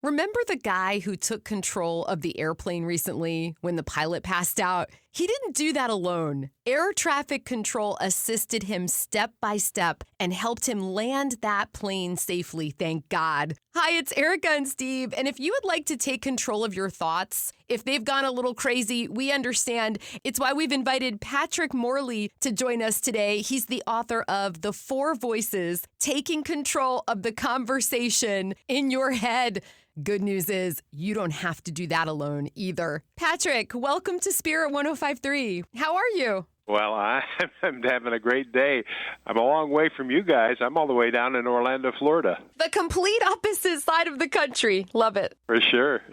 Remember the guy who took control of the airplane recently when the pilot passed out? He didn't do that alone. Air traffic control assisted him step by step and helped him land that plane safely, thank God. Hi, it's Erica and Steve, and if you would like to take control of your thoughts, if they've gone a little crazy, we understand. It's why we've invited Patrick Morley to join us today. He's the author of The 4 Voices, Taking Control of the Conversation in Your Head. Good news is you don't have to do that alone either. Patrick, welcome to Spirit 105.3. How are you? Well, I'm having a great day. I'm a long way from you guys. I'm all the way down in Orlando, Florida. The complete opposite side of the country. Love it. For sure.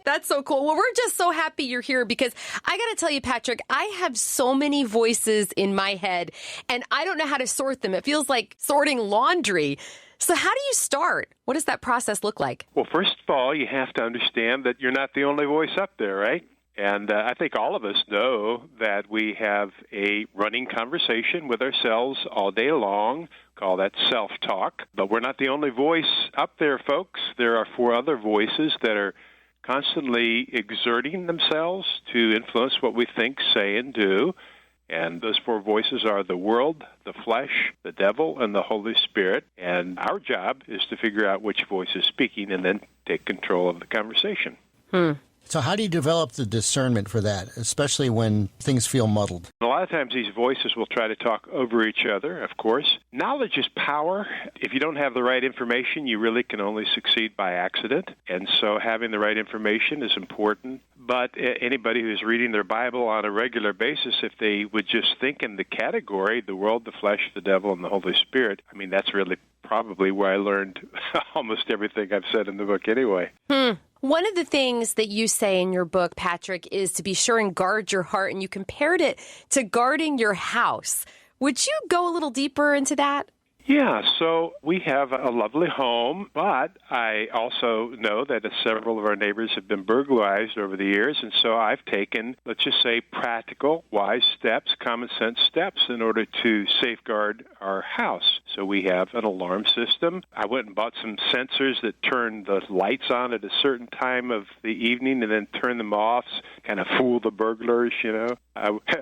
That's so cool. Well, we're just so happy you're here because I got to tell you, Patrick, I have so many voices in my head, and I don't know how to sort them. It feels like sorting laundry. So how do you start? What does that process look like? Well, first of all, you have to understand that you're not the only voice up there, right? And I think all of us know that we have a running conversation with ourselves all day long. Call that self-talk. But we're not the only voice up there, folks. There are 4 other voices that are constantly exerting themselves to influence what we think, say, and do. And those 4 voices are the world, the flesh, the devil, and the Holy Spirit. And our job is to figure out which voice is speaking and then take control of the conversation. So how do you develop the discernment for that, especially when things feel muddled? A lot of times these voices will try to talk over each other, of course. Knowledge is power. If you don't have the right information, you really can only succeed by accident. And so having the right information is important. But anybody who's reading their Bible on a regular basis, if they would just think in the category, the world, the flesh, the devil, and the Holy Spirit, I mean, that's really probably where I learned almost everything I've said in the book anyway. One of the things that you say in your book, Patrick, is to be sure and guard your heart, and you compared it to guarding your house. Would you go a little deeper into that? Yeah, so we have a lovely home, but I also know that several of our neighbors have been burglarized over the years, and so I've taken, let's just say, practical, wise steps, common sense steps in order to safeguard our house. So we have an alarm system. I went and bought some sensors that turn the lights on at a certain time of the evening and then turn them off, kind of fool the burglars, you know.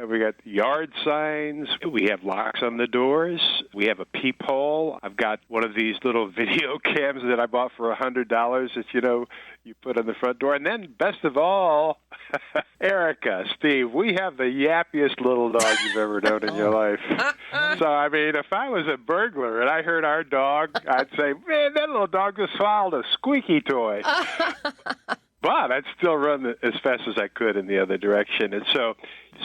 We got yard signs. We have locks on the doors. We have a peephole. I've got one of these little video cams that I bought for $100 that, you put on the front door. And then, best of all, Erica, Steve, we have the yappiest little dog you've ever known in your life. So, I mean, if I was a burglar and I heard our dog, I'd say, man, that little dog just swallowed a squeaky toy. But I'd still run as fast as I could in the other direction. And so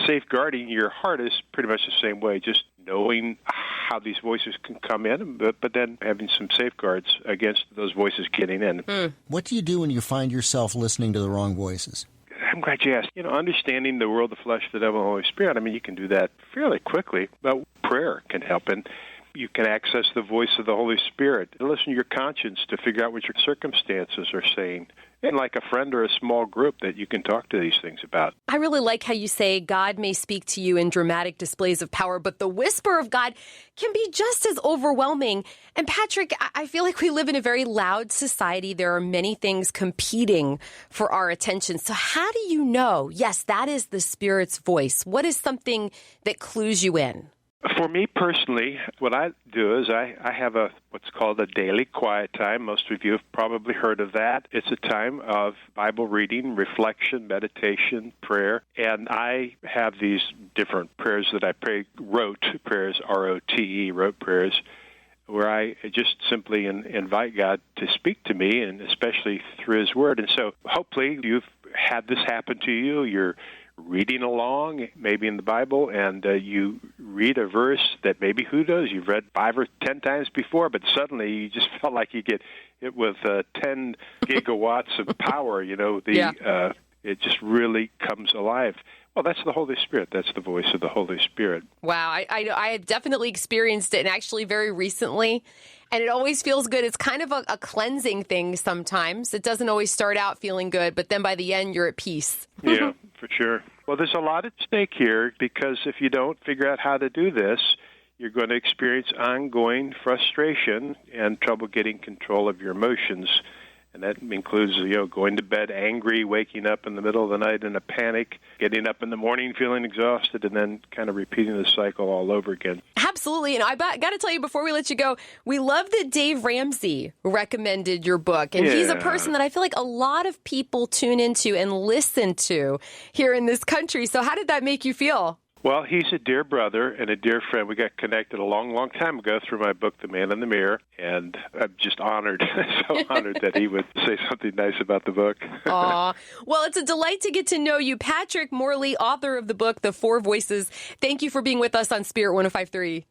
safeguarding your heart is pretty much the same way, just knowing how these voices can come in, but then having some safeguards against those voices getting in. What do you do when you find yourself listening to the wrong voices? I'm glad you asked. Understanding the world, the flesh, the devil, and the Holy Spirit, I mean, you can do that fairly quickly, but prayer can help. And you can access the voice of the Holy Spirit. Listen to your conscience to figure out what your circumstances are saying. And like a friend or a small group that you can talk to these things about. I really like how you say God may speak to you in dramatic displays of power, but the whisper of God can be just as overwhelming. And Patrick, I feel like we live in a very loud society. There are many things competing for our attention. So how do you know, yes, that is the Spirit's voice? What is something that clues you in? For me personally, what I do is I have what's called a daily quiet time. Most of you have probably heard of that. It's a time of Bible reading, reflection, meditation, prayer. And I have these different prayers that I pray, rote prayers, R-O-T-E, rote prayers, where I just simply invite God to speak to me, and especially through His Word. And so hopefully you've had this happen to you. You're reading along, maybe in the Bible, and you read a verse that maybe, who knows, you've read 5 or 10 times before, but suddenly you just felt like you get hit with 10 gigawatts of power, it just really comes alive. Well, that's the Holy Spirit. That's the voice of the Holy Spirit. Wow, I have definitely experienced it, and actually very recently, and it always feels good. It's kind of a cleansing thing sometimes. It doesn't always start out feeling good, but then by the end, you're at peace. Yeah, for sure. Well, there's a lot at stake here, because if you don't figure out how to do this, you're going to experience ongoing frustration and trouble getting control of your emotions. And that includes, going to bed angry, waking up in the middle of the night in a panic, getting up in the morning feeling exhausted, and then kind of repeating the cycle all over again. Absolutely. And I got to tell you before we let you go, we love that Dave Ramsey recommended your book. And he's a person that I feel like a lot of people tune into and listen to here in this country. So how did that make you feel? Well, he's a dear brother and a dear friend. We got connected a long, long time ago through my book, The Man in the Mirror, and I'm just honored, so honored that he would say something nice about the book. Aw. Well, it's a delight to get to know you. Patrick Morley, author of the book, The Four Voices. Thank you for being with us on Spirit 105.3.